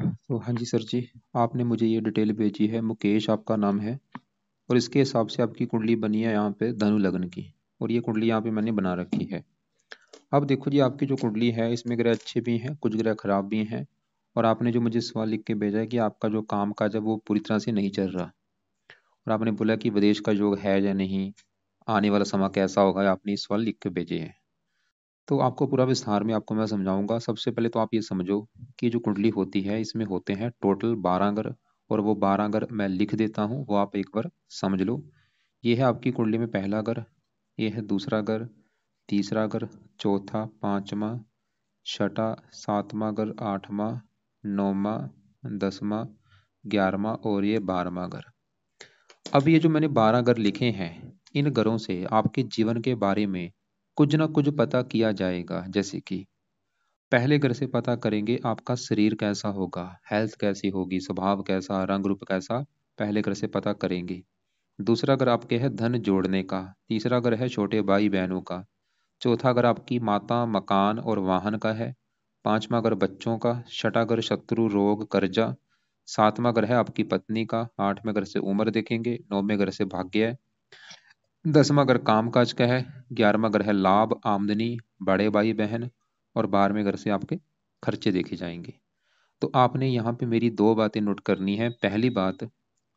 तो हाँ जी सर जी, आपने मुझे ये डिटेल भेजी है, मुकेश आपका नाम है। और इसके हिसाब से आपकी कुंडली बनी है यहाँ पे धनु लग्न की। और ये कुंडली यहाँ पे मैंने बना रखी है। अब देखो जी, आपकी जो कुंडली है इसमें ग्रह अच्छे भी हैं, कुछ ग्रह खराब भी हैं। और आपने जो मुझे सवाल लिख के भेजा है कि आपका जो काम काज है वो पूरी तरह से नहीं चल रहा। और आपने बोला कि विदेश का योग है या नहीं, आने वाला समय कैसा होगा, आपने इस सवाल लिख के भेजे हैं। तो आपको पूरा विस्तार में आपको मैं समझाऊंगा। सबसे पहले तो आप ये समझो कि जो कुंडली होती है इसमें होते हैं टोटल 12 ग्रह। और वो 12 ग्रह मैं लिख देता हूँ, वो आप एक बार समझ लो। ये है आपकी कुंडली में पहला ग्रह, ये है दूसरा ग्रह, तीसरा ग्रह, चौथा, पांचवा, छठा, सातवां ग्रह, आठवां, नौवां, 10वां, 11वां और ये 12वां ग्रह। अब ये जो मैंने 12 ग्रह लिखे हैं, इन ग्रहों से आपके जीवन के बारे में कुछ ना कुछ पता किया जाएगा। जैसे कि पहले ग्रह से पता करेंगे आपका शरीर कैसा होगा, हेल्थ कैसी होगी, स्वभाव कैसा, रंग रूप कैसा, पहले ग्रह से पता करेंगे। दूसरा ग्रह आपके है धन जोड़ने का। तीसरा ग्रह है छोटे भाई बहनों का। चौथा ग्रह आपकी माता, मकान और वाहन का है। पांचवा ग्रह बच्चों का। छठा ग्रह शत्रु, रोग, कर्जा। सातवां ग्रह है आपकी पत्नी का। आठवें ग्रह से उम्र देखेंगे। नौवें ग्रह से भाग्य है। 10वां ग्रह कामकाज का है। 11वां ग्रह है लाभ, आमदनी, बड़े भाई बहन। और 12वें ग्रह से आपके खर्चे देखे जाएंगे। तो आपने यहाँ पे मेरी दो बातें नोट करनी है। पहली बात,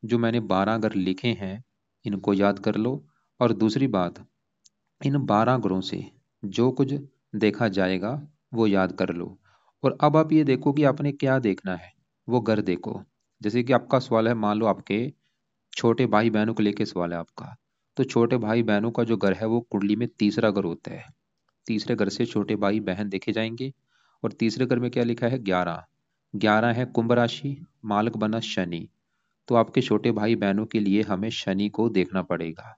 जो मैंने 12 ग्रह लिखे हैं इनको याद कर लो। और दूसरी बात, इन 12 ग्रहों से जो कुछ देखा जाएगा वो याद कर लो। और अब आप ये देखो कि आपने क्या देखना है, वो ग्रह देखो। जैसे कि आपका सवाल है, मान लो आपके छोटे भाई बहनों को लेके सवाल है आपका। तो छोटे भाई बहनों का जो घर है वो कुंडली में तीसरा घर होता है। तीसरे घर से छोटे भाई बहन देखे जाएंगे। और तीसरे घर में क्या लिखा है? 11। 11 है कुंभ राशि, मालक बना शनि। तो आपके छोटे भाई बहनों के लिए हमें शनि को देखना पड़ेगा।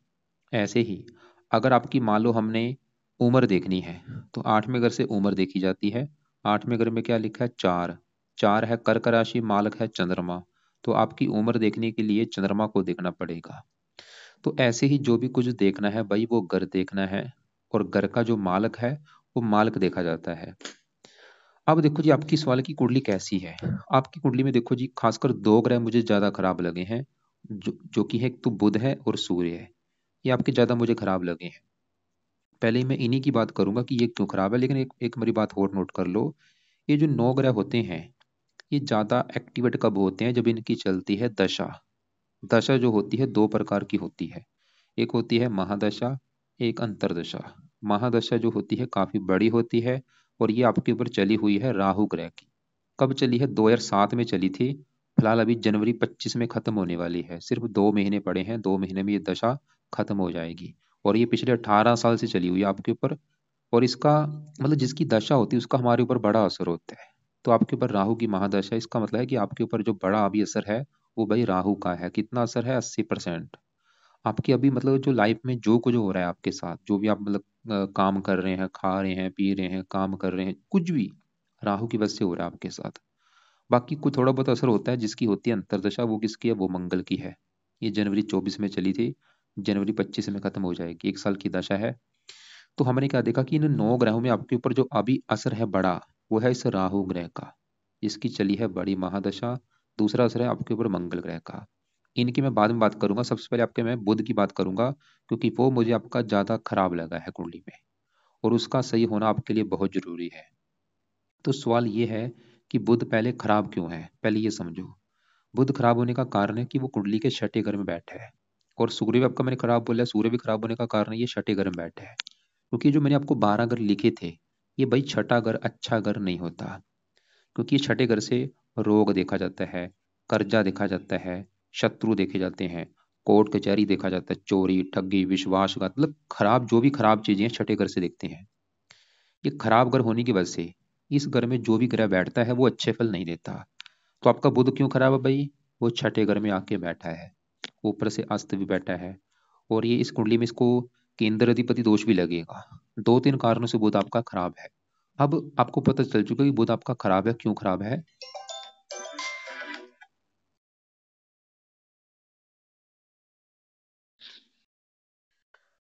ऐसे ही अगर आपकी मान लो हमने उम्र देखनी है, तो 8वें घर से उम्र देखी जाती है। 8वें घर में क्या लिखा है? 4। 4 है कर्क राशि, मालक है चंद्रमा। तो आपकी उम्र देखने के लिए चंद्रमा को देखना पड़ेगा। तो ऐसे ही जो भी कुछ देखना है भाई, वो घर देखना है। और घर का जो मालक है वो मालक देखा जाता है। अब देखो जी, आपकी सवाल की कुंडली कैसी है। आपकी कुंडली में देखो जी, खासकर दो ग्रह मुझे ज्यादा खराब लगे हैं। जो कि है, एक तो बुध है और सूर्य है। ये आपके ज्यादा मुझे खराब लगे हैं। पहले ही मैं इन्हीं की बात करूंगा कि ये क्यों खराब है, लेकिन एक मेरी बात और नोट कर लो। ये जो 9 ग्रह होते हैं, ये ज्यादा एक्टिवेट कब होते हैं? जब इनकी चलती है दशा। दशा जो होती है दो प्रकार की होती है। एक होती है महादशा, एक अंतरदशा। महादशा जो होती है काफी बड़ी होती है। और ये आपके ऊपर चली हुई है राहु ग्रह की। कब चली है? 2007 में चली थी। फिलहाल अभी जनवरी 25 में खत्म होने वाली है। सिर्फ 2 महीने पड़े हैं, 2 महीने में ये दशा खत्म हो जाएगी। और ये पिछले 18 साल से चली हुई है आपके ऊपर। और इसका मतलब, जिसकी दशा होती है उसका हमारे ऊपर बड़ा असर होता है। तो आपके ऊपर राहु की महादशा, इसका मतलब है कि आपके ऊपर जो बड़ा अभी असर है वो भाई राहु का है। कितना असर है? 80%। आपकी अभी मतलब जो लाइफ में जो कुछ हो रहा है आपके साथ, जो भी आप मतलब काम कर रहे हैं, खा रहे हैं, पी रहे हैं, काम कर रहे हैं, कुछ भी राहु की वजह से हो रहा है आपके साथ। बाकी कुछ थोड़ा बहुत असर होता है जिसकी होती है अंतरदशा, वो किसकी है? वो मंगल की है। ये जनवरी 24 में चली थी, जनवरी 25 में खत्म हो जाएगी, 1 साल की दशा है। तो हमने क्या देखा कि इन 9 ग्रहों में आपके ऊपर जो अभी असर है बड़ा, वो है इस राहु ग्रह का। इसकी चली है बड़ी महादशा। दूसरा असर है आपके ऊपर मंगल ग्रह का। इनकी मैं बाद में बात करूंगा, सबसे पहले आपके मैं बुध की बात करूंगा। क्योंकि वो मुझे आपका ज्यादा खराब लगा है कुंडली में। और उसका सही होना आपके लिए बहुत जरूरी है। तो सवाल ये है कि बुध पहले खराब क्यों है, पहले ये समझो। बुध खराब होने का कारण है कि वो कुंडली के छठे घर में बैठा है। और सूर्य भी आपका मैंने खराब बोला है, सूर्य भी खराब होने का कारण है ये छठे घर में बैठा है। क्योंकि जो मैंने आपको 12 घर लिखे थे, ये भाई छठा घर अच्छा घर नहीं होता। क्योंकि ये छठे घर से रोग देखा जाता है, कर्जा देखा जाता है, शत्रु देखे जाते हैं, कोर्ट कचहरी देखा जाता है, चोरी, ठगी, विश्वासघात, मतलब खराब जो भी खराब चीजें हैं छठे घर से देखते हैं। ये खराब घर होने की वजह से इस घर में जो भी ग्रह बैठता है वो अच्छे फल नहीं देता। तो आपका बुध क्यों खराब है भाई? वो छठे घर में आके बैठा है, ऊपर से अस्त भी बैठा है। और ये इस कुंडली में इसको केंद्र अधिपति दोष भी लगेगा। 2-3 कारणों से बुध आपका खराब है। अब आपको पता चल चुका है कि बुध आपका खराब है, क्यों खराब है।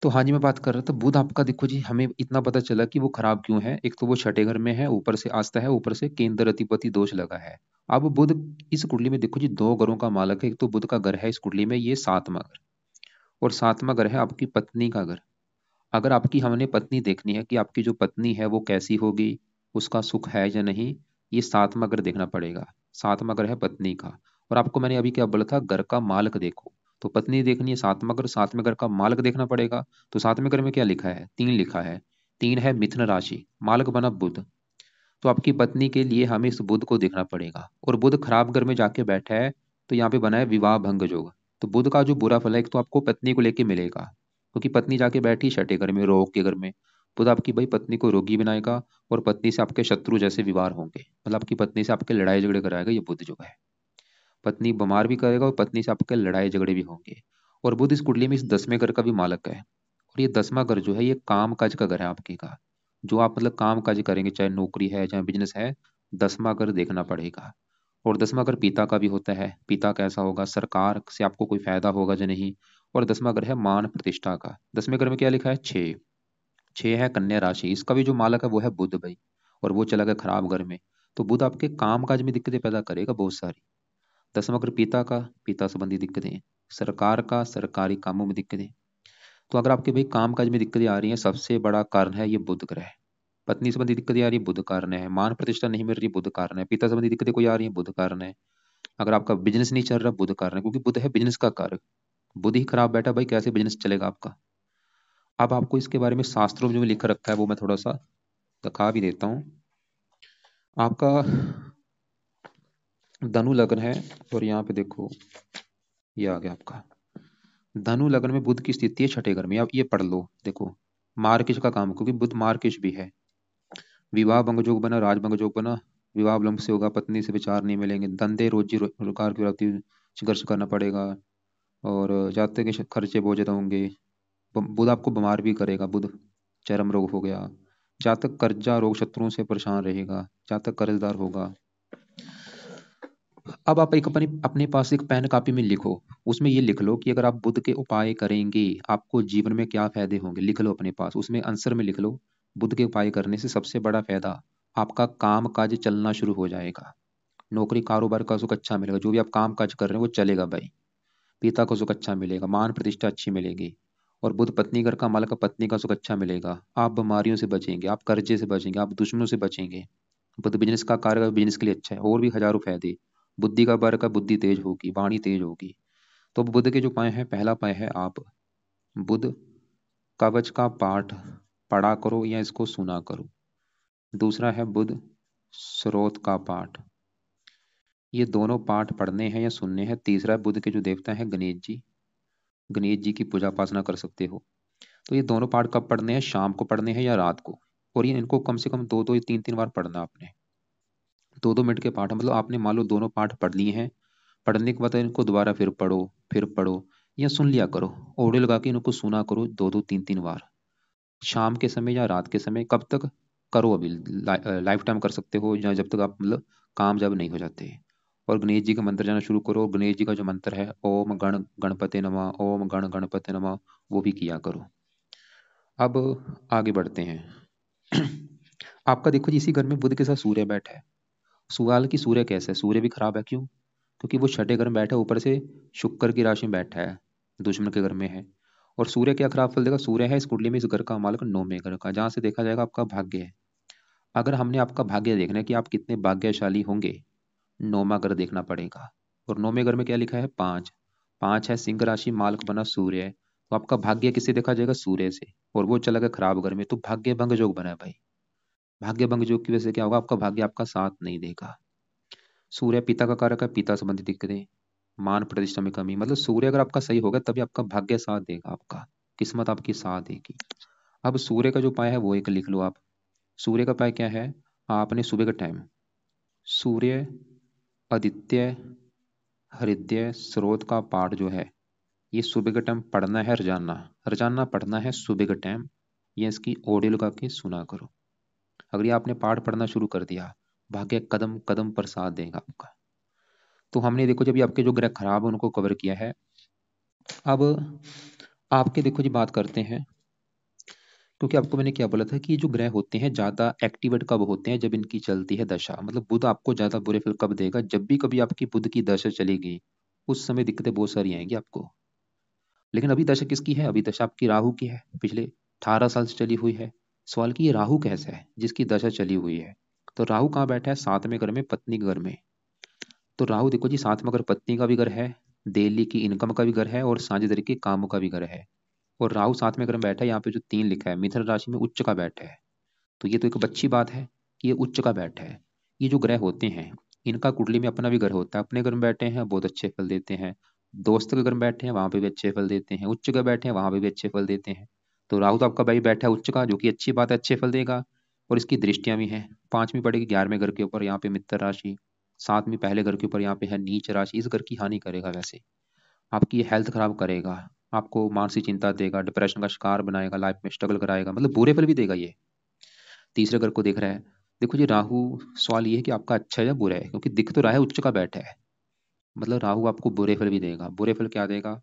तो हाँ जी, मैं बात कर रहा था बुध आपका। देखो जी, हमें इतना पता चला कि वो खराब क्यों है। एक तो वो छठे घर में है, ऊपर से आस्था है, ऊपर से केंद्र अधिपति दोष लगा है। अब बुध इस कुंडली में देखो जी 2 घरों का मालक है। एक तो बुध का घर है इस कुंडली में, ये 7वां घर, और 7वां घर है आपकी पत्नी का घर। अगर आपकी हमने पत्नी देखनी है कि आपकी जो पत्नी है वो कैसी होगी, उसका सुख है या नहीं, ये 7वां घर देखना पड़ेगा। 7वां घर है पत्नी का। और आपको मैंने अभी क्या बोला था, घर का मालक देखो। तो पत्नी देखनी है 7वां घर, 7वें घर का मालक देखना पड़ेगा। तो 7वें घर में क्या लिखा है, 3 लिखा है। 3 है मिथुन राशि, मालक बना बुध। तो आपकी पत्नी के लिए हमें इस बुध को देखना पड़ेगा। और बुध खराब घर में जाके बैठा है, तो यहाँ पे बना है विवाह भंग योग। तो बुध का जो बुरा फल है, एक तो आपको पत्नी को लेके मिलेगा, क्योंकि पत्नी जाके बैठी छठे घर में, रोग के घर में। बुध आपकी भाई पत्नी को रोगी बनाएगा, और पत्नी से आपके शत्रु जैसे व्यवहार होंगे, मतलब आपकी पत्नी से आपके लड़ाई झगड़े कराएगा ये बुध जो है। पत्नी बीमार भी करेगा, और पत्नी से आपके लड़ाई झगड़े भी होंगे। और बुध इस कुंडली में इस 10वें घर का भी मालक है। और ये 10वां घर जो है, ये काम काज का घर है आपके का। जो आप मतलब काम काज करेंगे, चाहे नौकरी है चाहे बिजनेस है, 10वां घर देखना पड़ेगा। और 10वां घर पिता का भी होता है। पिता कैसा होगा, सरकार से आपको कोई फायदा होगा या नहीं। और 10वां घर है मान प्रतिष्ठा का। 10वें घर में क्या लिखा है, 6। 6 है कन्या राशि, इसका भी जो मालक है वो है बुध भाई। और वो चला गया खराब घर में। तो बुध आपके काम काज में दिक्कतें पैदा करेगा बहुत सारी। 10वां घर पिता का, पिता संबंधी दिक्कतें। सरकार का, सरकारी कामों में दिक्कतें। तो अगर आपके भाई काम काज में दिक्कतें आ रही हैं, सबसे बड़ा कारण है ये बुध ग्रह। पत्नी संबंधी दिक्कतें आ रही है, बुध कारण है। मान प्रतिष्ठा नहीं मिल रही, बुध कारण है। पिता संबंधी दिक्कतें कोई आ रही है, बुध कारण है। अगर आपका बिजनेस नहीं चल रहा, बुध कारण है, क्योंकि बुध है बिजनेस का कारक। बुध ही खराब बैठा भाई, कैसे बिजनेस चलेगा आपका। अब आपको इसके बारे में शास्त्रों में जो लिख रखा है वो मैं थोड़ा सा दिखा भी देता हूँ। आपका धनु लग्न है, और यहाँ पे देखो ये आ गया आपका धनु लग्न में बुध की स्थिति है छठे घर में। आप ये पढ़ लो, देखो मार्किश का काम, क्योंकि बुध मार्किश भी है। विवाह भंग योग बना, राज भंग योग बना। विवाह विलंब से होगा, पत्नी से विचार नहीं मिलेंगे, धंधे रोजी रोजगार की प्राप्ति संघर्ष करना पड़ेगा। और जाते के खर्चे बोझ होंगे। बुध आपको बीमार भी करेगा, बुध चर्म रोग हो गया। जातक कर्जा रोग शत्रुओं से परेशान रहेगा, जातक कर्जदार होगा। अब आप एक अपने अपने पास एक पेन कॉपी में लिखो। उसमें ये लिख लो कि अगर आप बुध के उपाय करेंगे, आपको जीवन में क्या फायदे होंगे, लिख लो अपने पास। उसमें आंसर में लिख लो, बुध के उपाय करने से सबसे बड़ा फायदा, आपका काम काज चलना शुरू हो जाएगा। नौकरी कारोबार का सुख अच्छा मिलेगा, जो भी आप काम काज कर रहे हैं वो चलेगा भाई। पिता को सुख अच्छा मिलेगा, मान प्रतिष्ठा अच्छी मिलेगी। और बुध पत्नी घर का मालक, पत्नी का सुख अच्छा मिलेगा। आप बीमारियों से बचेंगे, आप कर्जे से बचेंगे, आप दुश्मनों से बचेंगे। बुध बिजनेस का कार्य, बिजनेस के लिए अच्छा है। और भी हजारों फायदे। बुद्धि का बार का, बुद्धि तेज होगी, वाणी तेज होगी। तो बुध के जो उपाय हैं, पहला उपाय है आप बुध कवच का पाठ पढ़ा करो या इसको सुना करो। दूसरा है बुध स्रोत का पाठ, ये दोनों पाठ पढ़ने हैं या सुनने हैं। तीसरा बुध के जो देवता हैं गणेश जी, गणेश जी की पूजा उपासना कर सकते हो। तो ये दोनों पाठ कब पढ़ने हैं, शाम को पढ़ने हैं या रात को। और ये इनको कम से कम दो दो या तीन तीन बार पढ़ना आपने। 2-2 मिनट के पाठ, मतलब आपने मान लो दोनों पाठ पढ़ लिए हैं। पढ़ने के बाद इनको दोबारा फिर पढ़ो, फिर पढ़ो, या सुन लिया करो। ऑडियो लगा के इनको सुना करो 2-2 3-3 बार। शाम के समय या रात के समय, कब तक करो, अभी लाइफ टाइम कर सकते हो, या जब तक आप मतलब काम जब नहीं हो जाते। और गणेश जी का मंत्र जाना शुरू करो। गणेश जी का जो मंत्र है, ओम गण गणपते नमः, ओम गण गणपते नमः, वो भी किया करो। अब आगे बढ़ते हैं। आपका देखो जी, इसी घर में बुध के साथ सूर्य बैठा है। सवाल की सूर्य कैसा है, सूर्य भी खराब है, क्यों? क्योंकि वो छठे घर में बैठा है, ऊपर से शुक्र की राशि में बैठा है, दुश्मन के घर में है। और सूर्य क्या खराब फल देगा, सूर्य है इस कुंडली में इस घर का मालिक 9वें घर का, जहां से देखा जाएगा आपका भाग्य है। अगर हमने आपका भाग्य देखना है कि आप कितने भाग्यशाली होंगे, 9वां घर देखना पड़ेगा। और 9वें घर में क्या लिखा है, 5। 5 है सिंह राशि, मालिक बना सूर्य है। तो आपका भाग्य किससे देखा जाएगा, सूर्य से। और वो चला गया खराब घर में, तो भाग्य भंग योग बना है भाई। भाग्य भंग योग की वजह से क्या होगा, आपका भाग्य आपका साथ नहीं देगा। सूर्य पिता का कारक है, पिता संबंधी दिक्कतें, मान प्रतिष्ठा में कमी। मतलब सूर्य अगर आपका सही होगा, तभी आपका भाग्य साथ देगा, आपका किस्मत आपकी साथ देगी। अब सूर्य का जो उपाय है वो एक लिख लो आप। सूर्य का उपाय क्या है, आपने सुबह का टाइम सूर्य आदित्य हृदय स्रोत का पाठ जो है, ये सुबह के टाइम पढ़ना है, रोजाना रोजाना पढ़ना है सुबह के टाइम। ये इसकी ऑडियो लगा के सुना करो। अगर ये आपने पाठ पढ़ना शुरू कर दिया, भाग्य कदम कदम पर साथ देगा आपका। तो हमने देखो जब ये आपके जो ग्रह खराब है उनको कवर किया है। अब आपके देखो जी बात करते हैं क्योंकि आपको मैंने क्या बोला था कि ये जो ग्रह होते हैं ज्यादा एक्टिवेट कब होते हैं, जब इनकी चलती है दशा। मतलब बुध आपको ज्यादा बुरे फल कब देगा, जब भी कभी आपकी बुध की दशा चलेगी उस समय दिक्कतें बहुत सारी आएंगी आपको। लेकिन अभी दशा किसकी है, अभी दशा आपकी राहु की है, पिछले 18 साल से चली हुई है। सवाल की ये राहु कैसा है जिसकी दशा चली हुई है। तो राहु कहाँ बैठा है, 7वें घर में, पत्नी के घर में। तो राहु देखो जी, 7वां घर पत्नी का भी घर है, डेली की इनकम का भी घर है, और साझेदारी के कामों का भी घर है। और राहु 7वें घर में बैठा है, यहाँ पे जो 3 लिखा है, मिथुन राशि में उच्च का बैठा है। तो ये तो एक अच्छी बात है कि ये उच्च का बैठा है। ये जो ग्रह होते हैं इनका कुंडली में अपना भी घर होता है, अपने घर में बैठे हैं बहुत अच्छे फल देते हैं, दोस्त के घर में बैठे हैं वहां पे भी अच्छे फल देते हैं, उच्च का बैठे हैं वहां पे भी अच्छे फल देते हैं। तो राहु तो आपका भाई बैठा है उच्च का, जो कि अच्छी बात है, अच्छे फल देगा। और इसकी दृष्टियां भी हैं, 5वीं पड़ेगी 11वें घर के ऊपर, यहाँ पे मित्र राशि, 7वीं पहले घर के ऊपर यहाँ पे है नीच राशि। इस घर की हानि करेगा, वैसे आपकी हेल्थ खराब करेगा, आपको मानसिक चिंता देगा, डिप्रेशन का शिकार बनाएगा, लाइफ में स्ट्रगल कराएगा, मतलब बुरे फल भी देगा ये। तीसरे घर को देख रहा है। देखो जी राहु, सवाल ये है कि आपका अच्छा है या बुरा है, क्योंकि दिख तो रहा है उच्च का बैठा है, मतलब राहु आपको बुरे फल भी देगा। बुरे फल क्या देगा,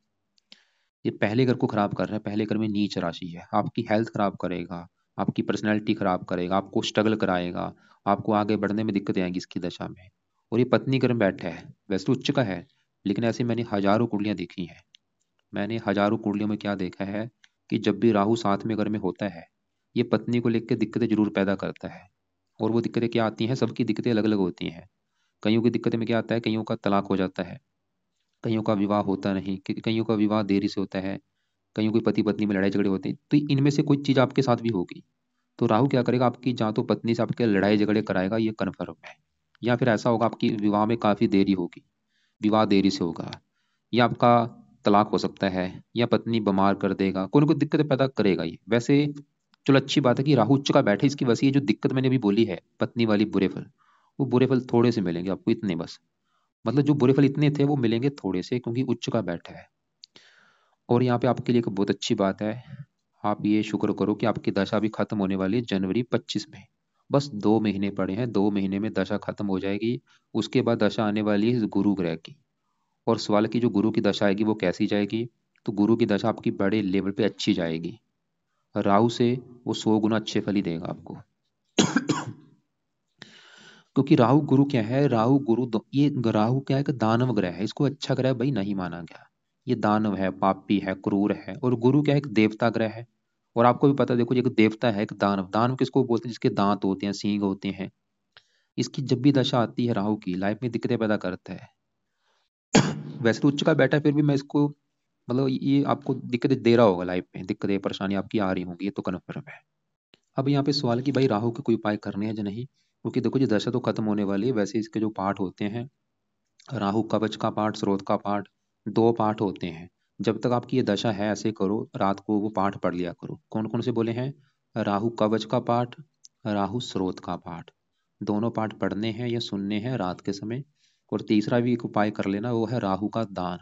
ये पहले घर को खराब कर रहा है, पहले घर में नीच राशि है, आपकी हेल्थ खराब करेगा, आपकी पर्सनैलिटी खराब करेगा, आपको स्ट्रगल कराएगा, आपको आगे बढ़ने में दिक्कतें आएंगी इसकी दशा में। और ये पत्नी घर में बैठा है, वैसे तो उच्च का है, लेकिन ऐसे मैंने हजारों कुंडलियां देखी हैं। मैंने हजारों कुंडलियों में क्या देखा है कि जब भी राहु 7वें घर में होता है, ये पत्नी को लेकर दिक्कतें जरूर पैदा करता है। और वो दिक्कतें क्या आती हैं, सबकी दिक्कतें अलग अलग होती हैं। कईयों की दिक्कतें में क्या आता है, कईयों का तलाक हो जाता है, कईयों का विवाह होता नहीं, कईयों का विवाह देरी से होता है, कईयों की पति पत्नी में लड़ाई झगड़े होते हैं। तो इनमें से कोई चीज आपके साथ भी होगी। तो राहु क्या करेगा, आपकी जहाँ तो पत्नी से आपके लड़ाई झगड़े कराएगा, ये कन्फर्म है। या फिर ऐसा होगा आपकी विवाह में काफी देरी होगी, विवाह देरी से होगा, या आपका तलाक हो सकता है, या पत्नी बीमार कर देगा, कोई ना कोई दिक्कत पैदा करेगा ये। वैसे चलो अच्छी बात है कि राहु उच्च का बैठे, इसकी वजह से ये जो दिक्कत मैंने अभी बोली है पत्नी वाली बुरे फल, वो बुरे फल थोड़े से मिलेंगे आपको, इतने बस। मतलब जो बुरे फल इतने थे वो मिलेंगे थोड़े से, क्योंकि उच्च का बैठा है। और यहाँ पे आपके लिए एक बहुत अच्छी बात है, आप ये शुक्र करो कि आपकी दशा भी खत्म होने वाली है जनवरी 25 में। बस 2 महीने पड़े हैं, 2 महीने में दशा खत्म हो जाएगी। उसके बाद दशा आने वाली है गुरु ग्रह की। और सवाल की जो गुरु की दशा आएगी वो कैसी जाएगी, तो गुरु की दशा आपकी बड़े लेवल पे अच्छी जाएगी। राहु से वो 100 गुना अच्छे फल ही देगा आपको। क्योंकि राहु गुरु क्या है, राहु गुरु ये राहु क्या है कि दानव ग्रह है, इसको अच्छा ग्रह भाई नहीं माना गया। ये दानव है, पापी है, क्रूर है। और गुरु क्या है, एक देवता ग्रह है। और आपको भी पता है, देखो ये एक देवता है, एक दानव। दानव किसको बोलते हैं, जिसके दांत होते हैं, सींग होते हैं। इसकी जब भी दशा आती है राहु की, लाइफ में दिक्कतें पैदा करता है। वैसे तो उच्च का बैठा है, फिर भी मैं इसको, मतलब ये आपको दिक्कतें दे रहा होगा, लाइफ में दिक्कतें परेशानी आपकी आ रही होंगी, ये तो कन्फर्म है। अब यहाँ पे सवाल कि भाई राहु के कोई उपाय करने हैं या नहीं, क्योंकि देखो जी दशा तो खत्म होने वाली है। वैसे इसके जो पाठ होते हैं, राहु कवच का पाठ, स्रोत का पाठ, 2 पाठ होते हैं। जब तक आपकी ये दशा है ऐसे करो, रात को वो पाठ पढ़ लिया करो। कौन कौन से बोले हैं, राहु कवच का पाठ, राहु स्रोत का पाठ, दोनों पाठ पढ़ने हैं या सुनने हैं रात के समय। और तीसरा भी एक उपाय कर लेना, वो है राहु का दान।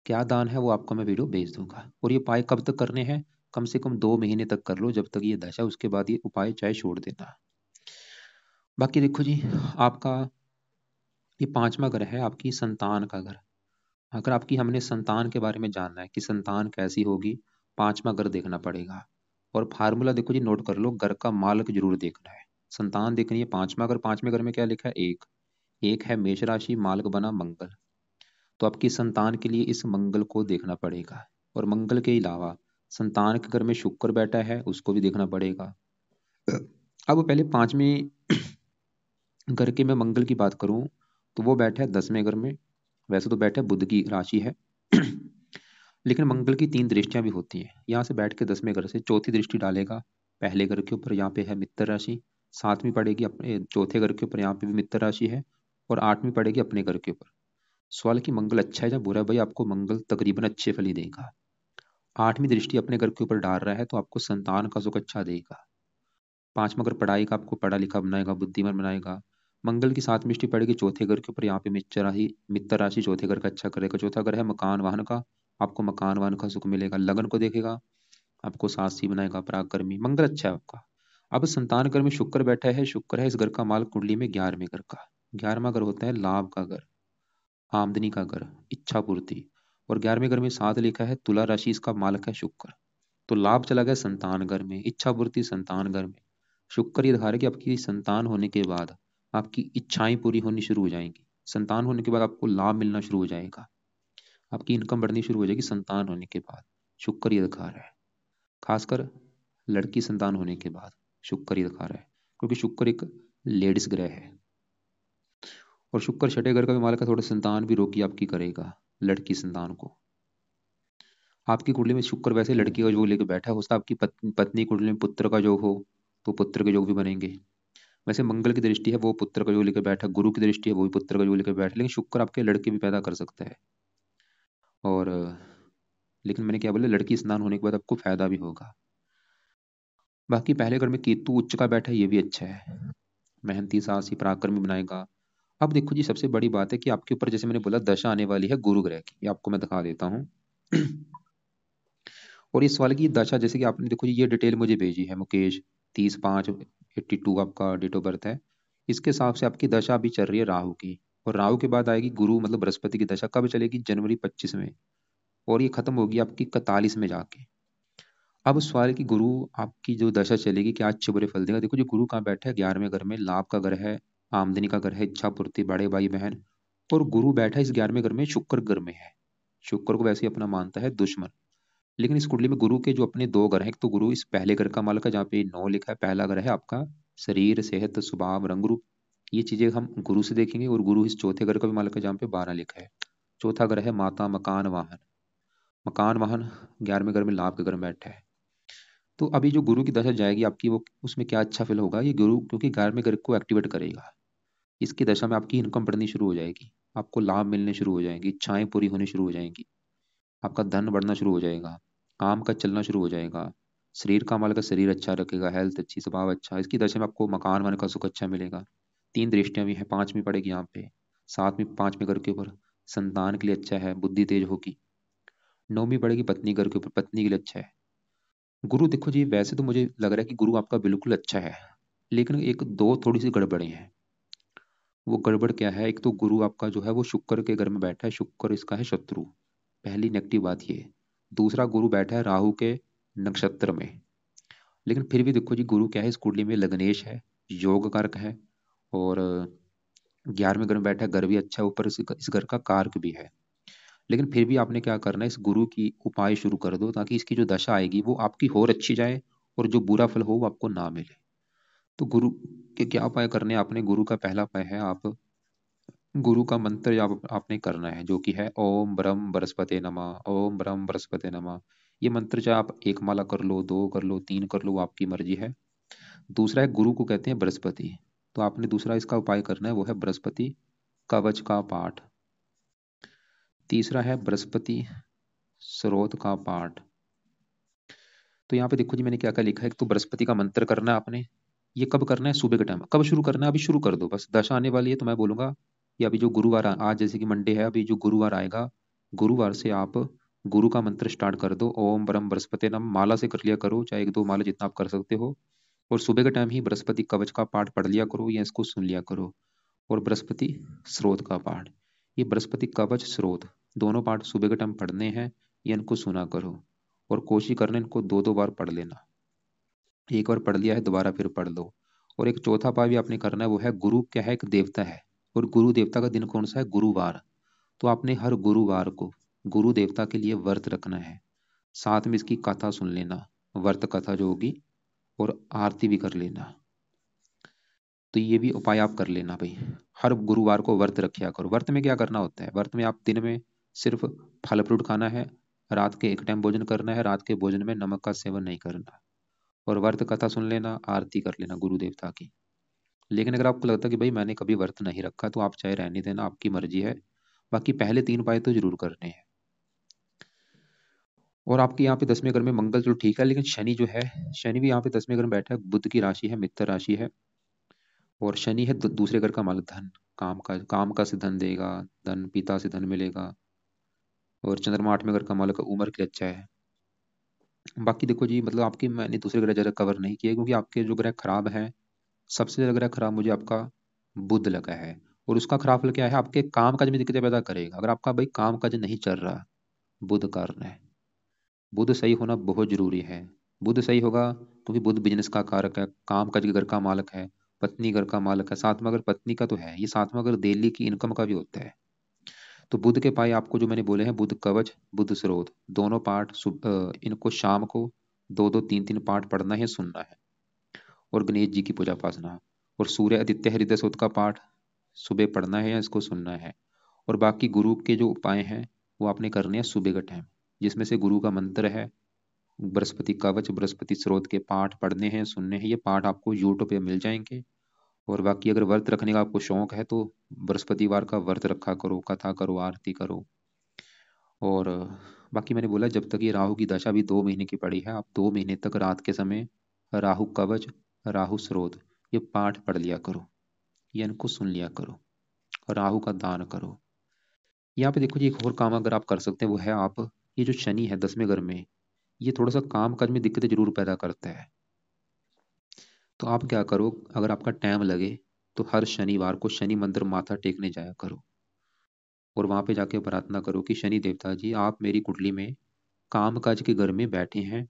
क्या दान है वो आपको मैं वीडियो भेज दूंगा। और ये उपाय कब तक करने हैं, कम से कम 2 महीने तक कर लो, जब तक ये दशा, उसके बाद ये उपाय चाहे छोड़ देना। बाकी देखो जी, आपका ये 5वां घर है आपकी संतान का घर। अगर आपकी, हमने संतान के बारे में जानना है कि संतान कैसी होगी, 5वां घर देखना पड़ेगा। और फार्मूला देखो जी, नोट कर लो, घर का मालक जरूर देखना है। संतान देखनी है 5वां घर। 5वें घर में क्या लिखा है, एक, एक है मेष राशि, मालक बना मंगल। तो आपकी संतान के लिए इस मंगल को देखना पड़ेगा। और मंगल के अलावा संतान के घर में शुक्र बैठा है, उसको भी देखना पड़ेगा। अब पहले 5वें घर के मैं मंगल की बात करूं, तो वो बैठा है 10वें घर में। वैसे तो बैठा है, बुध की राशि है, लेकिन मंगल की 3 दृष्टियां भी होती हैं। यहाँ से बैठ के 10वें घर से चौथी दृष्टि डालेगा पहले घर के ऊपर, यहाँ पे है मित्र राशि। 7वीं पड़ेगी अपने चौथे घर के ऊपर, यहाँ पे भी मित्र राशि है। और 8वीं पड़ेगी अपने घर के ऊपर। सवाल की मंगल अच्छा है या बुरा है, भाई आपको मंगल तकरीबन अच्छे फल ही देगा। 8वीं दृष्टि अपने घर के ऊपर डाल रहा है, तो आपको संतान का सुख अच्छा देगा। 5वां घर पढ़ाई का, आपको पढ़ा लिखा बनाएगा, बुद्धिमान बनाएगा। मंगल की 7वीं दृष्टि पड़ेगी चौथे घर के ऊपर, यहाँ पे मित्र राशि चौथे घर का अच्छा करेगा। चौथा घर है मकान वाहन का, आपको मकान वाहन का सुख मिलेगा। लगन को देखेगा, आपको साहसी बनाएगा, पराक्रमी, मंगल अच्छा है आपका। अब संतान घर में शुक्र बैठा है, शुक्र है इस घर का माल कुंडली में 11वें घर का। 11वां घर होता है लाभ का घर, आमदनी का घर, इच्छा पूर्ति। और 11वें घर में 7 लिखा है, तुला राशि, इसका मालक है शुक्र। तो लाभ चला गया संतान घर में, इच्छा पूर्ति संतान घर में। शुक्र ये दिखा रहा है कि आपकी संतान होने के बाद आपकी इच्छाएं पूरी होनी शुरू हो जाएंगी। संतान होने के बाद आपको लाभ मिलना शुरू हो जाएगा, आपकी इनकम बढ़नी शुरू हो जाएगी संतान होने के बाद। शुक्र ये दिखा रहा है, खासकर लड़की संतान होने के बाद शुक्र ये दिखा रहा है, क्योंकि शुक्र एक लेडीज ग्रह है। और शुक्र छठे घर का भी मालिक है, थोड़ा संतान भी रोकी आपकी करेगा, लड़की संतान को। आपकी कुंडली में शुक्र वैसे लड़की का योग लेकर बैठा है, हो सकता है आपकी पत्नी कुंडली में पुत्र का योग हो, तो पुत्र के योग भी बनेंगे। वैसे मंगल की दृष्टि है, वो पुत्र का योग लेकर बैठा, गुरु की दृष्टि है, वो भी पुत्र का योग लेकर बैठा, लेकिन शुक्र आपके लड़के भी पैदा कर सकता है। और लेकिन मैंने क्या बोला, लड़की स्नान होने के बाद आपको फायदा भी होगा। बाकी पहले घर में केतु उच्च का बैठा है, ये भी अच्छा है, मेहनती साहसी पराक्रमी बनाएगा। अब देखो जी, सबसे बड़ी बात है कि आपके ऊपर जैसे मैंने बोला दशा आने वाली है गुरु ग्रह की, ये आपको मैं दिखा देता हूँ। और इस वाले की दशा, जैसे कि आपने देखो जी ये डिटेल मुझे भेजी है मुकेश, 30/5/82 आपका डेट ऑफ बर्थ है। इसके हिसाब से आपकी दशा अभी चल रही है राहु की, और राहु के बाद आएगी गुरु मतलब बृहस्पति की दशा, कब चलेगी, जनवरी 25 में, और ये खत्म होगी आपकी 41 में जाके। अब सवाल की गुरु आपकी जो दशा चलेगी क्या अच्छे बुरे फल देगा। देखो जो गुरु कहाँ बैठा है, 11वें घर में, लाभ का घर है, आमदनी का घर है, इच्छा पूर्ति, बड़े भाई बहन। और गुरु बैठा इस 11वें घर में, शुक्र घर में है। शुक्र को वैसे ही अपना मानता है दुश्मन, लेकिन इस कुंडली में गुरु के जो अपने दो घर हैं, एक तो गुरु इस पहले घर का मालिक है जहाँ पे 9 लिखा है, पहला घर है आपका शरीर, सेहत, स्वभाव, रंग रूप, ये चीजें हम गुरु से देखेंगे। और गुरु इस चौथे घर का भी मालिक है जहाँ पे 12 लिखा है। चौथा घर है माता, मकान, वाहन। मकान वाहन 11वें घर में, लाभ के घर में बैठा है। तो अभी जो गुरु की दशा जाएगी आपकी, वो उसमें क्या अच्छा फील होगा, ये गुरु क्योंकि 11वें घर को एक्टिवेट करेगा, इसकी दशा में आपकी इनकम बढ़नी शुरू हो जाएगी, आपको लाभ मिलने शुरू हो जाएंगे, इच्छाएं पूरी होनी शुरू हो जाएंगी, आपका धन बढ़ना शुरू हो जाएगा, काम का चलना शुरू हो जाएगा, शरीर का मालिक का शरीर अच्छा रखेगा, हेल्थ अच्छी, स्वभाव अच्छा। इसकी दशा में आपको मकान वाने का सुख अच्छा मिलेगा। 3 दृष्टियां भी हैं, 5वीं पड़ेगी यहाँ पे, 7वीं 5वें घर के ऊपर, संतान के लिए अच्छा है, बुद्धि तेज होगी। 9वीं पड़ेगी पत्नी घर के ऊपर, पत्नी के लिए अच्छा है। गुरु देखो जी, वैसे तो मुझे लग रहा है कि गुरु आपका बिल्कुल अच्छा है, लेकिन एक दो थोड़ी सी गड़बड़े हैं। वो गड़बड़ क्या है, एक तो गुरु आपका जो है वो शुक्र के घर में बैठा है, शुक्र इसका है शत्रु, पहली नेगेटिव बात ये। दूसरा गुरु बैठा है राहु के नक्षत्र में, लेकिन फिर भी देखो जी गुरु क्या है, इस कुंडली में लग्नेश है, योग कारक है, और 11वें घर में बैठा है, घर भी अच्छा है, ऊपर इस घर का कारक भी है। लेकिन फिर भी आपने क्या करना है, इस गुरु की उपाय शुरू कर दो, ताकि इसकी जो दशा आएगी वो आपकी और अच्छी जाए, और जो बुरा फल हो वो आपको ना मिले। तो गुरु के क्या उपाय करने हैं आपने, गुरु का पहला उपाय है, आप गुरु का मंत्र आपने करना है, जो कि है ओम ब्रह्म बृहस्पति नमः, ओम ब्रह्म बृहस्पति नमः। ये मंत्र चाहे आप एक माला कर लो, दो कर लो, तीन कर लो, वो आपकी मर्जी है। दूसरा है, गुरु को कहते हैं बृहस्पति, तो आपने दूसरा इसका उपाय करना है, वो है बृहस्पति कवच का पाठ। तीसरा है बृहस्पति स्रोत का पाठ। तो यहाँ पे देखो जी मैंने क्या क्या लिखा है, एक तो बृहस्पति का मंत्र करना है आपने। ये कब करना है, सुबह के टाइम। कब शुरू करना है, अभी शुरू कर दो, बस दशा आने वाली है तो मैं बोलूंगा कि अभी जो गुरुवार आज जैसे कि मंडे है, अभी जो गुरुवार आएगा, गुरुवार से आप गुरु का मंत्र स्टार्ट कर दो, ओम ब्रह्म बृहस्पति नम, माला से कर लिया करो, चाहे एक दो माला जितना आप कर सकते हो। और सुबह के टाइम ही बृहस्पति कवच का पाठ पढ़ लिया करो, या इसको सुन लिया करो। और बृहस्पति स्रोत का पाठ, ये बृहस्पति कवच स्रोत दोनों पाठ सुबह के टाइम पढ़ने हैं, या इनको सुना करो। और कोशिश करना इनको दो दो बार पढ़ लेना, एक बार पढ़ लिया है दोबारा फिर पढ़ लो। और एक चौथा पाठ भी आपने करना है, वो है गुरु क्या है, एक देवता है, और गुरु देवता का दिन कौन सा है, गुरुवार। तो आपने हर गुरुवार को गुरु देवता के लिए व्रत रखना है, साथ में इसकी कथा सुन लेना, व्रत कथा जो होगी, और आरती भी कर लेना। तो ये भी उपाय आप कर लेना भाई, हर गुरुवार को व्रत रखा करो। व्रत में क्या करना होता है, व्रत में आप दिन में सिर्फ फल फ्रूट खाना है, रात के एक टाइम भोजन करना है, रात के भोजन में नमक का सेवन नहीं करना, और व्रत कथा सुन लेना, आरती कर लेना गुरु देवता की। लेकिन अगर आपको लगता है कि भाई मैंने कभी व्रत नहीं रखा, तो आप चाहे रहने देना, आपकी मर्जी है। बाकी पहले 3 उपाय तो जरूर करने हैं। और आपके यहाँ पे 10वें घर में मंगल तो ठीक है, लेकिन शनि जो है, शनि भी यहाँ पे 10वें घर में बैठा है, बुध की राशि है, मित्र राशि है। और शनि है दूसरे घर का मालिक, धन, काम का से धन देगा, धन पिता से धन मिलेगा। और चंद्रमा 8वें घर का मालिक है, उम्र के लिए अच्छा है। बाकी देखो जी मतलब आपकी मैंने दूसरे ग्रह जरा कवर नहीं किए, क्योंकि आपके जो ग्रह खराब है, सबसे ज्यादा ग्रह खराब मुझे आपका बुध लगा है। और उसका खराब फल क्या है, आपके काम काज में दिक्कतें पैदा करेगा, अगर आपका भाई काम काज नहीं चल रहा, बुध कारण है। बुध सही होना बहुत जरूरी है। बुध सही होगा क्योंकि बुध बिजनेस का कारक है, काम काज के घर का मालक है, पत्नी घर का मालक है, साथ में अगर पत्नी का तो है, ये साथ में अगर डेली की इनकम का भी होता है। तो बुध के पाए आपको जो मैंने बोले हैं, बुध कवच, बुध स्रोत, दोनों पाठ इनको शाम को दो दो तीन तीन पाठ पढ़ना है, सुनना है। और गणेश जी की पूजा उपासना, और सूर्य आदित्य हृदय सूक्त का पाठ सुबह पढ़ना है या इसको सुनना है। और बाकी गुरु के जो उपाय हैं वो आपने करने हैं सुबह का टाइम, जिसमें से गुरु का मंत्र है, बृहस्पति कवच, बृहस्पति स्रोत के पाठ पढ़ने हैं, सुनने हैं। ये पाठ आपको यूट्यूब पे मिल जाएंगे। और बाकी अगर व्रत रखने का आपको शौक है तो बृहस्पतिवार का व्रत रखा करो, कथा करो, आरती करो। और बाकी मैंने बोला जब तक ये राहु की दशा भी 2 महीने की पड़ी है, आप 2 महीने तक रात के समय राहु कवच, राहु स्रोत, ये पाठ पढ़ लिया करो, ये इनको सुन लिया करो, और राहु का दान करो। यहाँ पे देखो जी, एक और काम अगर आप कर सकते हैं वो है, आप ये जो शनि है 10वें घर में, ये थोड़ा सा काम काज में दिक्कतें जरूर पैदा करता है। तो आप क्या करो, अगर आपका टाइम लगे तो हर शनिवार को शनि मंदिर माथा टेकने जाया करो, और वहां पे जाके प्रार्थना करो कि शनि देवता जी, आप मेरी कुंडली में काम काज के घर में बैठे हैं,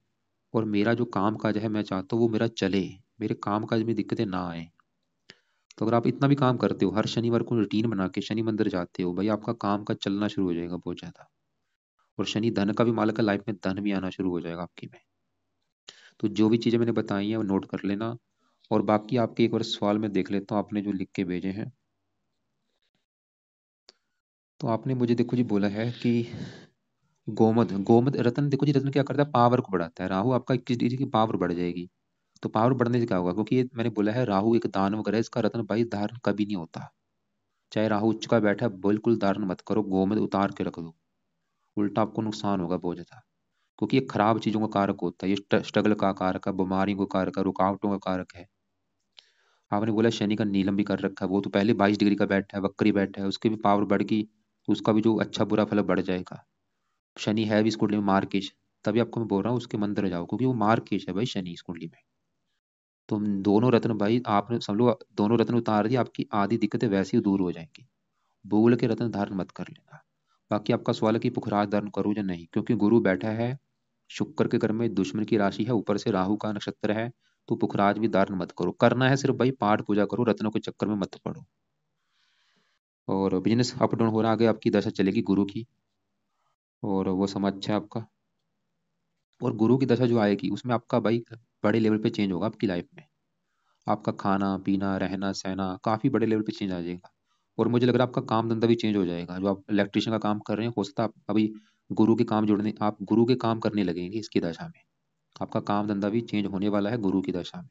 और मेरा जो काम काज है मैं चाहता हूँ वो मेरा चले, मेरे काम काज में दिक्कतें ना आए। तो अगर आप इतना भी काम करते हो, हर शनिवार को रूटीन बना के शनि मंदिर जाते हो, भाई आपका काम काज चलना शुरू हो जाएगा बहुत ज्यादा। और शनि धन का भी मालक है, लाइफ में धन भी आना शुरू हो जाएगा आपकी में। तो जो भी चीजें मैंने बताई हैं वो नोट कर लेना। और बाकी आपके एक बार सवाल में देख लेता हूँ आपने जो लिख के भेजे हैं। तो आपने मुझे देखो जी बोला है कि गोमद, गोमद रत्न, देखो जी रत्न क्या करता है, पावर को बढ़ाता है। राहु आपका 21 डिग्री की पावर बढ़ जाएगी। तो पावर बढ़ने से क्या होगा, क्योंकि ये मैंने बोला है राहु एक दानव ग्रह है, इसका रत्न भाई धारण कभी नहीं होता। चाहे राहु उच्च का बैठा है, बिल्कुल धारण मत करो, गोमद उतार के रख दो, उल्टा आपको नुकसान होगा बहुत ज्यादा। क्योंकि ये खराब चीजों का कारक होता है, ये स्ट्रगल का कारक है, बीमारी को कारक है, रुकावटों का कारक है। आपने बोला शनि का नीलम भी कर रखा है, वो तो पहले 22 डिग्री का बैठा है, वक्री बैठा है, उसकी भी पावर बढ़ गई, तो उसका भी जो अच्छा बुरा फल बढ़ जाएगा। शनि है भी इस कुंडली में मार्केश, तभी आपको मैं बोल रहा हूँ उसके मंदिर जाओ, क्योंकि वो मार्केश है भाई शनि इस कुंडली में। तो दोनों रत्न भाई आपने समझ लो, दोनों रत्न उतार दिए, आपकी आधी दिक्कतें वैसे ही दूर हो जाएंगी। भूल के रत्न धारण मत कर लेना। बाकी आपका सवाल है कि पुखराज धारण करूं या नहीं, क्योंकि गुरु बैठा है शुक्र के घर में, दुश्मन की राशि है, ऊपर से राहु का नक्षत्र है। तो पुखराज भी धारण मत करो, करना है सिर्फ भाई पाठ पूजा करो, रत्नों के चक्कर में मत पड़ो। और बिजनेस अप डाउन हो रहा, आगे आपकी दशा चलेगी गुरु की, और वो समय अच्छा है आपका। और गुरु की दशा जो आएगी उसमें आपका भाई बड़े लेवल पे चेंज होगा आपकी लाइफ में। आपका खाना पीना रहना सहना काफी बड़े लेवल पे चेंज आ जाएगा। और मुझे लग रहा है आपका काम धंधा भी चेंज हो जाएगा, जो आप इलेक्ट्रिशियन का काम कर रहे हैं, हो सकता है आप अभी गुरु के काम जुड़ने, आप गुरु के काम करने लगेंगे इसकी दशा में। आपका काम धंधा भी चेंज होने वाला है गुरु की दशा में।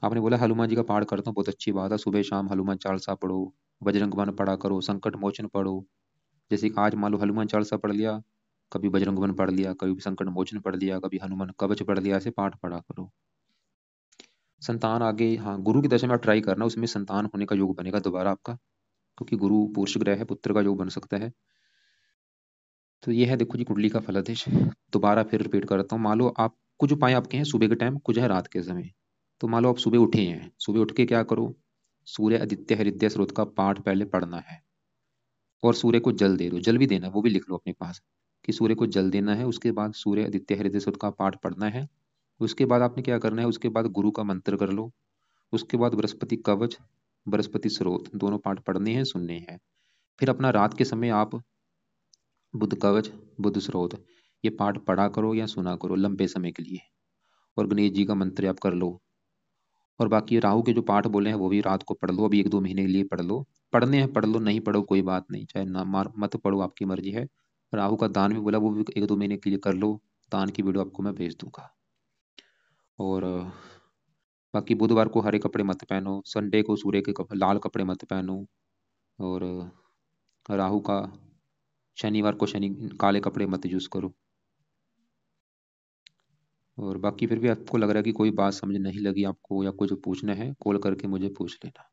आपने बोला हनुमान जी का पाठ करता हूँ, बहुत अच्छी बात है, सुबह शाम हनुमान चालीसा पढ़ो, बजरंग बाण पढ़ा करो, संकट मोचन पढ़ो। जैसे कि आज मान लो हनुमान चालीसा पढ़ लिया, कभी बजरंग बाण पढ़ लिया, कभी संकट मोचन पढ़ लिया, कभी हनुमान कवच पढ़ लिया, ऐसे पाठ पढ़ा करो। संतान आगे, हाँ गुरु की दशा में आप ट्राई करना, उसमें संतान होने का योग बनेगा दोबारा आपका, क्योंकि गुरु पुरुष ग्रह है, पुत्र का योग बन सकता है। तो ये है देखो जी कुंडली का फलादेश। दोबारा फिर रिपीट करता हूँ, मान लो आप कुछ उपाय आपके हैं सुबह के टाइम, कुछ है रात के समय। तो मान लो आप सुबह उठे हैं, सुबह उठ के क्या करो, सूर्य आदित्य हृदय स्रोत का पाठ पहले पढ़ना है, और सूर्य को जल दे दो, जल भी देना है, वो भी लिख लो अपने पास कि सूर्य को जल देना है। उसके बाद सूर्य आदित्य हृदय स्रोत का पाठ पढ़ना है। उसके बाद आपने क्या करना है, उसके बाद गुरु का मंत्र कर लो। उसके बाद बृहस्पति कवच, बृहस्पति स्रोत, दोनों पाठ पढ़ने हैं, सुनने हैं। फिर अपना रात के समय आप बुध कवच, बुध स्रोत, ये पाठ पढ़ा करो या सुना करो लंबे समय के लिए। और गणेश जी का मंत्र आप कर लो। और बाकी राहु के जो पाठ बोले हैं वो भी रात को पढ़ लो, अभी 1-2 महीने के लिए पढ़ लो। पढ़ने हैं पढ़ लो, नहीं पढ़ो कोई बात नहीं, चाहे ना मार मत पढ़ो, आपकी मर्जी है। राहु का दान भी बोला, वो भी 1-2 महीने के लिए कर लो। दान की वीडियो आपको मैं भेज दूंगा। और बाकी बुधवार को हरे कपड़े मत पहनो, संडे को सूर्य के लाल कपड़े मत पहनो। और राहु का, शनिवार को शनि काले कपड़े मत यूज करो। और बाकी फिर भी आपको लग रहा है कि कोई बात समझ नहीं लगी आपको, या कुछ पूछना है, कॉल करके मुझे पूछ लेना।